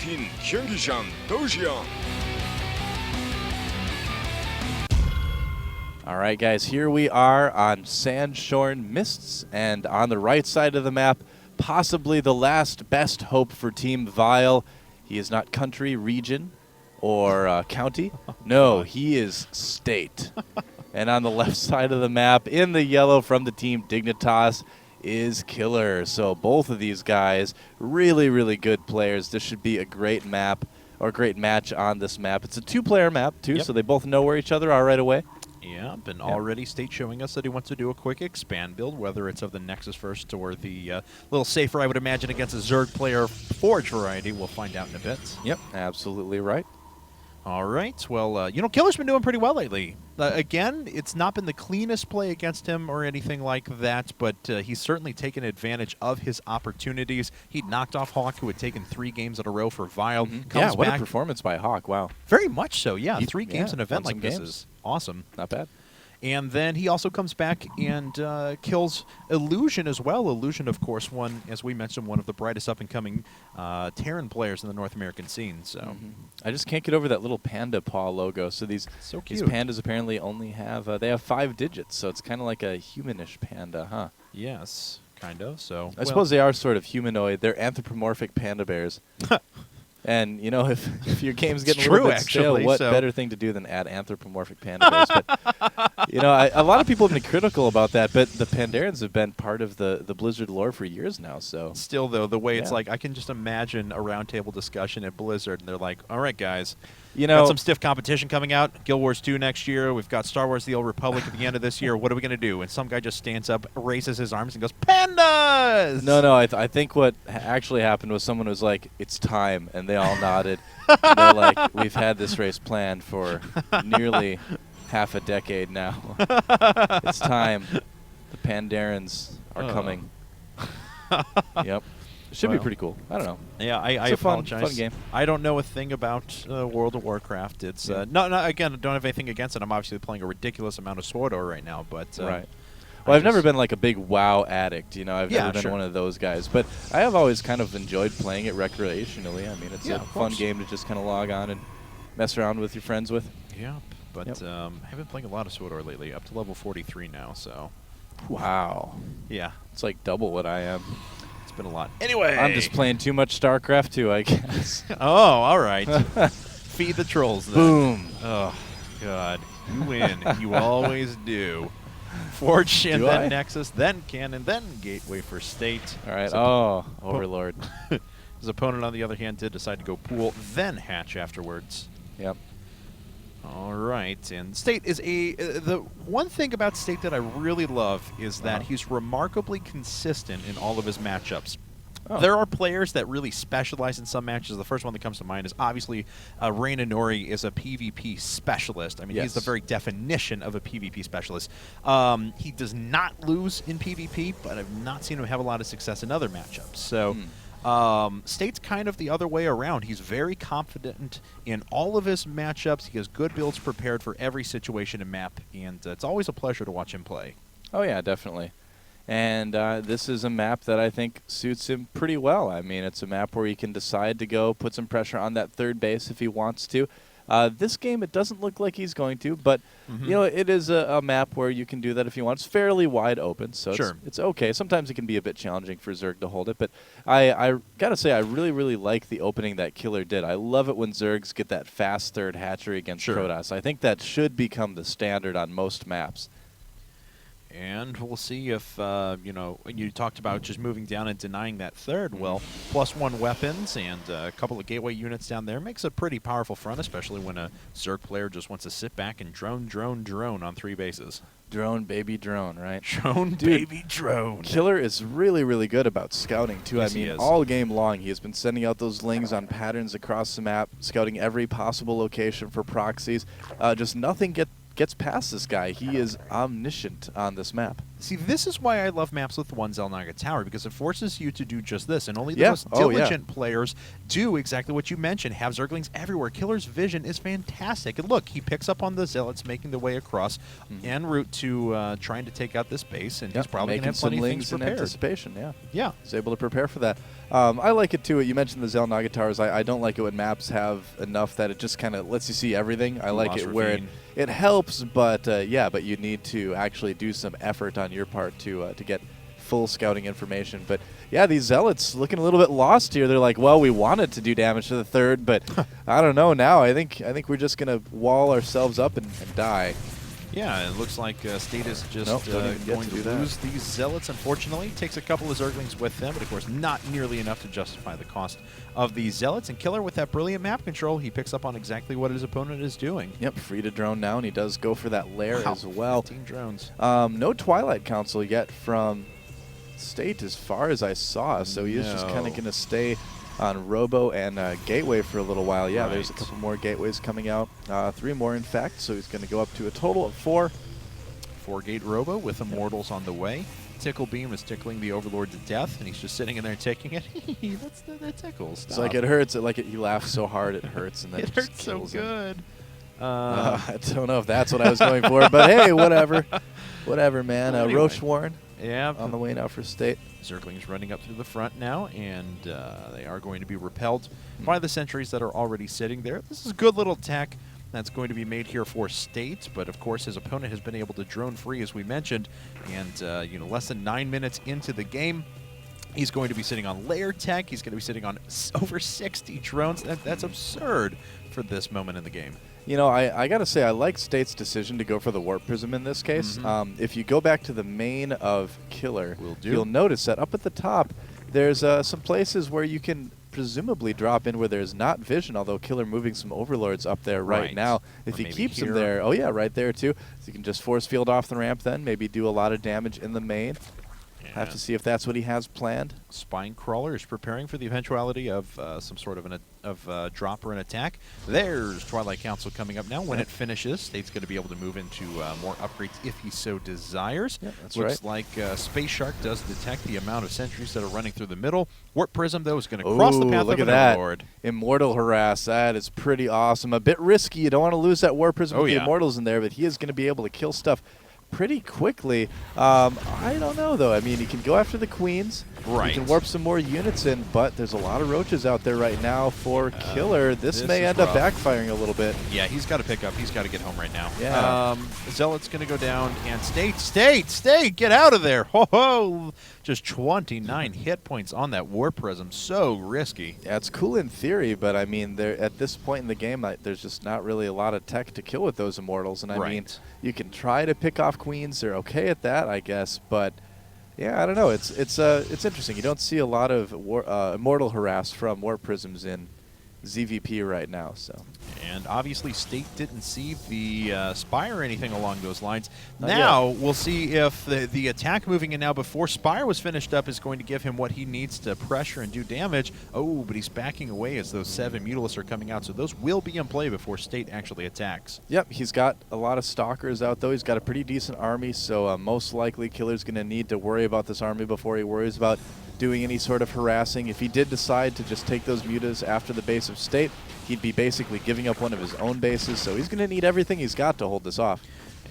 Philippine 경기장 도시형. All right, guys, here we are on Sandshorn Mists, and on the right side of the map, possibly the last best hope for Team Vile. He is not country, region, or county. No, he is state. And on the left side of the map, in the yellow from the team Dignitas, is KilleR. So both of these guys, really, really good players. This should be a great map, or a great match on this map. It's a two-player map, too, so they both know where each other are right away. Yep, and already State showing us that he wants to do a quick expand build, whether it's of the Nexus first or the little safer, I would imagine, against a Zerg player Forge variety. We'll find out in a bit. Yep, absolutely right. All right. Well, you know, KilleR's been doing pretty well lately. Again, it's not been the cleanest play against him or anything like that, but he's certainly taken advantage of his opportunities. He knocked off Hawk, who had taken 3 games in a row for Vile. Yeah, what a performance by Hawk. Wow. Very much so, yeah. 3 games in an event like this is awesome. Not bad. And then he also comes back and kills Illusion as well. Illusion, of course, as we mentioned, one of the brightest up-and-coming Terran players in the North American scene. So I just can't get over that little panda paw logo. So these pandas apparently only have they have 5 digits, so it's kind of like a humanish panda, huh? Yes, kind of. So I suppose they are sort of humanoid. They're anthropomorphic panda bears. And, you know, if your game's getting a little bit stale, what better thing to do than add anthropomorphic panda bears? But, you know, a lot of people have been critical about that, but the Pandarans have been part of the Blizzard lore for years now. So still, though, the way it's like, I can just imagine a roundtable discussion at Blizzard, and they're like, all right, guys, you know, got some stiff competition coming out. Guild Wars 2 next year. We've got Star Wars The Old Republic at the end of this year. What are we going to do? And some guy just stands up, raises his arms, and goes, pandas! No, I think what actually happened was someone was like, it's time, and they all nodded. They're like, we've had this race planned for nearly half a decade now. It's time. The Pandarans are coming. Yep. It should be pretty cool. I don't know. Yeah, I apologize. Fun game. I don't know a thing about World of Warcraft. It's no, again, I don't have anything against it. I'm obviously playing a ridiculous amount of SWTOR right now, but right. Well, I've never been like a big WoW addict. You know, I've never been one of those guys. But I have always kind of enjoyed playing it recreationally. I mean, it's a fun game to just kind of log on and mess around with your friends with. Yeah, but I've been playing a lot of SWTOR lately, up to level 43 now. So, wow. Yeah, it's like double what I am. Been a lot. Anyway, I'm just playing too much StarCraft 2, I guess. Oh, all right. Feed the trolls then. Boom. Oh, God. You win. You always do. Forge and then Nexus, then Cannon, then Gateway for State. All right. Oh, Overlord. His opponent, on the other hand, did decide to go Pool, then Hatch afterwards. Yep. All right, and State is the one thing about State that I really love is that he's remarkably consistent in all of his matchups. There are players that really specialize in some matches. The first one that comes to mind is obviously Reina Nori is a PvP specialist. I mean, he's the very definition of a PvP specialist. He does not lose in PvP, but I've not seen him have a lot of success in other matchups. So. State's kind of the other way around. He's very confident in all of his matchups. He has good builds prepared for every situation and map, and it's always a pleasure to watch him play. Oh, yeah, definitely. And this is a map that I think suits him pretty well. I mean, it's a map where he can decide to go put some pressure on that third base if he wants to. This game, it doesn't look like he's going to, but you know, it is a map where you can do that if you want. It's fairly wide open, so it's okay. Sometimes it can be a bit challenging for Zerg to hold it, but I gotta say, I really, really like the opening that KilleR did. I love it when Zergs get that fast third hatchery against Protoss. I think that should become the standard on most maps. And we'll see if, you know, you talked about just moving down and denying that third. Well, +1 weapons and a couple of gateway units down there makes a pretty powerful front, especially when a Zerg player just wants to sit back and drone on 3 bases. Drone, baby, drone, right? Drone, baby, drone. KilleR is really, really good about scouting, too. Yes, I mean, all game long, he has been sending out those lings on patterns across the map, scouting every possible location for proxies. Just nothing gets past this guy. He is omniscient on this map. See, this is why I love maps with one Xel'Naga Tower, because it forces you to do just this, and only the Yeah. most Oh, yeah. diligent players do exactly what you mentioned, have Zerglings everywhere. Killer's vision is fantastic. And look, he picks up on the Zealots making their way across en route to trying to take out this base, and he's probably going to have plenty of things in prepared. anticipation, yeah. Yeah. He's able to prepare for that. I like it too. You mentioned the Xel'Naga Towers. I don't like it when maps have enough that it just kind of lets you see everything. I like it where it helps, but yeah, but you need to actually do some effort on your part to get full scouting information. But yeah, these Zealots looking a little bit lost here. They're like, well, we wanted to do damage to the third, but I don't know now. I think we're just gonna wall ourselves up and die. Yeah, it looks like State is just going to that. lose these Zealots, unfortunately. Takes a couple of Zerglings with them, but of course not nearly enough to justify the cost of these Zealots. And Killer, with that brilliant map control, he picks up on exactly what his opponent is doing. Yep, free to drone now, and he does go for that lair as well. 15 drones. No Twilight Council yet from State as far as I saw, so he is just kind of going to stay on Robo and Gateway for a little while. Yeah, there's a couple more Gateways coming out. 3 more, in fact, so he's going to go up to a total of 4. 4-gate Robo with Immortals on the way. Tickle Beam is tickling the Overlord to death, and he's just sitting in there taking it. that tickles. It's like it hurts. He laughs so hard it hurts, and then it hurts so good. I don't know if that's what I was going for, but hey, whatever. Whatever, man. Anyway. Roche Warren on the way now for State. Zerglings running up through the front now, and they are going to be repelled by the sentries that are already sitting there. This is a good little tech that's going to be made here for State, but of course his opponent has been able to drone free, as we mentioned, and less than 9 minutes into the game, he's going to be sitting on layer tech. He's going to be sitting on over 60 drones. That's absurd for this moment in the game. You know, I got to say, I like State's decision to go for the Warp Prism in this case. If you go back to the main of Killer, you'll notice that up at the top, there's some places where you can presumably drop in where there's not vision, although Killer moving some Overlords up there right now. If he keeps them there, oh yeah, right there too. So you can just force field off the ramp then, maybe do a lot of damage in the main. Have to see if that's what he has planned. Spine Crawler is preparing for the eventuality of some sort of drop or an attack. There's Twilight Council coming up now. When it finishes, State's going to be able to move into more upgrades if he so desires. Yeah, that's Looks like Space Shark does detect the amount of sentries that are running through the middle. Warp Prism, though, is going to cross the path of an Overlord. Immortal Harass. That is pretty awesome. A bit risky. You don't want to lose that Warp Prism with the Immortals in there, but he is going to be able to kill stuff pretty quickly. I don't know, though. I mean, he can go after the Queens. He can warp some more units in, but there's a lot of roaches out there right now for Killer. This may end up backfiring a little bit. Yeah, he's got to pick up. He's got to get home right now. Yeah. Zealot's going to go down, and State, get out of there. Ho ho! Just 29 hit points on that Warp Prism. So risky. Yeah, it's cool in theory, but I mean, at this point in the game, there's just not really a lot of tech to kill with those Immortals. And I mean, you can try to pick off Queens. They're okay at that, I guess, but yeah, I don't know. It's interesting. You don't see a lot of Immortal Harass from Warp Prisms in ZVP right now. So. And obviously State didn't see the Spire or anything along those lines. Now we'll see if the attack moving in now before Spire was finished up is going to give him what he needs to pressure and do damage. Oh, but he's backing away as those 7 Mutalisks are coming out, so those will be in play before State actually attacks. Yep, he's got a lot of Stalkers out, though. He's got a pretty decent army, so most likely Killer's going to need to worry about this army before he worries about doing any sort of harassing. If he did decide to just take those mutas after the base of State, he'd be basically giving up one of his own bases, so he's going to need everything he's got to hold this off.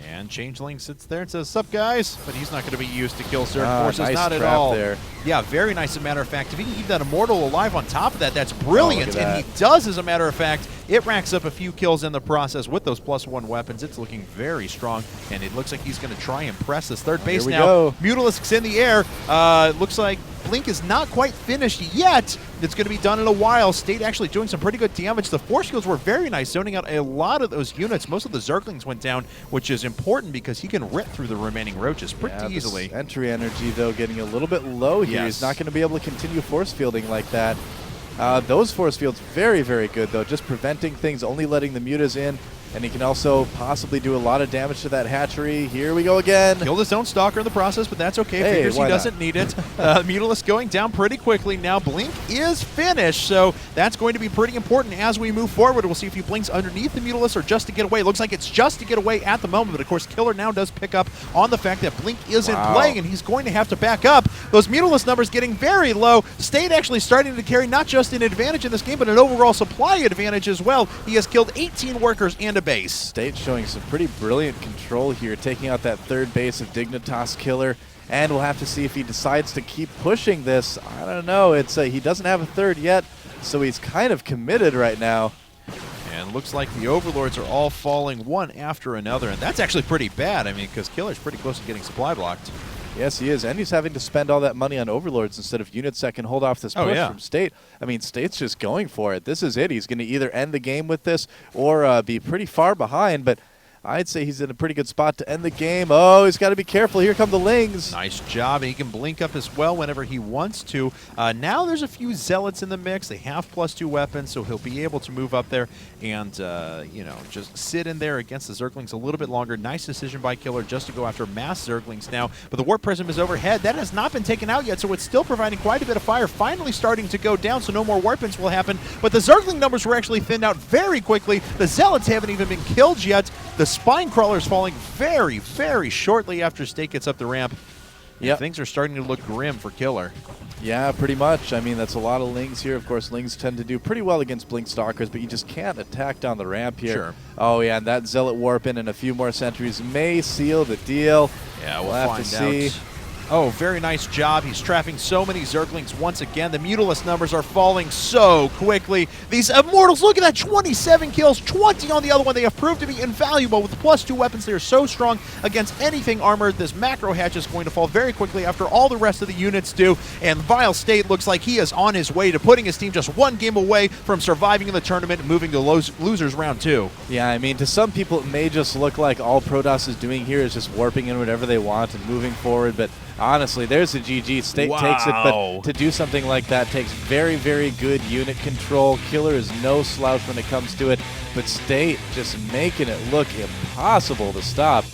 And Changeling sits there and says, "Sup, guys?" But he's not going to be used to kill Zerg forces, nice not at trap all. There. Yeah, very nice. As a matter of fact, if he can keep that Immortal alive on top of that, that's brilliant. And he does, as a matter of fact. It racks up a few kills in the process with those +1 weapons. It's looking very strong, and it looks like he's going to try and press this third base now. Go. Mutalisks in the air. Looks like Blink is not quite finished yet. It's going to be done in a while. State actually doing some pretty good damage. The force fields were very nice, zoning out a lot of those units. Most of the Zerglings went down, which is important because he can rip through the remaining roaches pretty easily. Entry energy, though, getting a little bit low here. He's not going to be able to continue force fielding like that. Those force fields, very, very good, though. Just preventing things, only letting the mutas in And he can also possibly do a lot of damage to that hatchery. Here we go again. Killed his own Stalker in the process, but that's okay. Hey, Figures he why doesn't need it. Mutalisk going down pretty quickly now. Blink is finished, so that's going to be pretty important as we move forward. We'll see if he blinks underneath the Mutalisk or just to get away. Looks like it's just to get away at the moment, but of course Killer now does pick up on the fact that Blink is in play, and he's going to have to back up. Those Mutalisk numbers getting very low. State actually starting to carry not just an advantage in this game, but an overall supply advantage as well. He has killed 18 workers and a base. State showing some pretty brilliant control here, taking out that third base of Dignitas.KilleR, and we'll have to see if he decides to keep pushing this. I don't know. It's he doesn't have a third yet, so he's kind of committed right now. And looks like the Overlords are all falling one after another, and that's actually pretty bad. I mean, because Killer's pretty close to getting supply blocked. Yes, he is, and he's having to spend all that money on Overlords instead of units that can hold off this push from State. I mean, State's just going for it. This is it. He's going to either end the game with this or be pretty far behind, but I'd say he's in a pretty good spot to end the game. Oh, he's got to be careful. Here come the Lings. Nice job. And he can blink up as well whenever he wants to. Now there's a few Zealots in the mix. They have +2 weapons, so he'll be able to move up there and, you know, just sit in there against the Zerglings a little bit longer. Nice decision by Killer just to go after mass Zerglings now. But the Warp Prism is overhead. That has not been taken out yet, so it's still providing quite a bit of fire. Finally starting to go down, so no more Warpins will happen. But the Zergling numbers were actually thinned out very quickly. The Zealots haven't even been killed yet. The Spine Crawler's falling very, very shortly after State gets up the ramp. Yeah, things are starting to look grim for Killer. Yeah, pretty much. I mean, that's a lot of Lings here. Of course, Lings tend to do pretty well against Blink Stalkers, but you just can't attack down the ramp here. Sure. Oh, yeah, and that Zealot Warp in and a few more sentries may seal the deal. Yeah, we'll have find to see. out. Oh, very nice job. He's trapping so many Zerglings once again. The Mutalisk numbers are falling so quickly. These Immortals, look at that, 27 kills, 20 on the other one. They have proved to be invaluable. With +2 weapons, they are so strong against anything armored. This Macro Hatch is going to fall very quickly after all the rest of the units do. And Vile.State looks like he is on his way to putting his team just one game away from surviving in the tournament and moving to losers round 2. Yeah, I mean, to some people, it may just look like all Protoss is doing here is just warping in whatever they want and moving forward, but honestly, there's a GG. State takes it, but to do something like that takes very, very good unit control. Killer is no slouch when it comes to it, but State just making it look impossible to stop.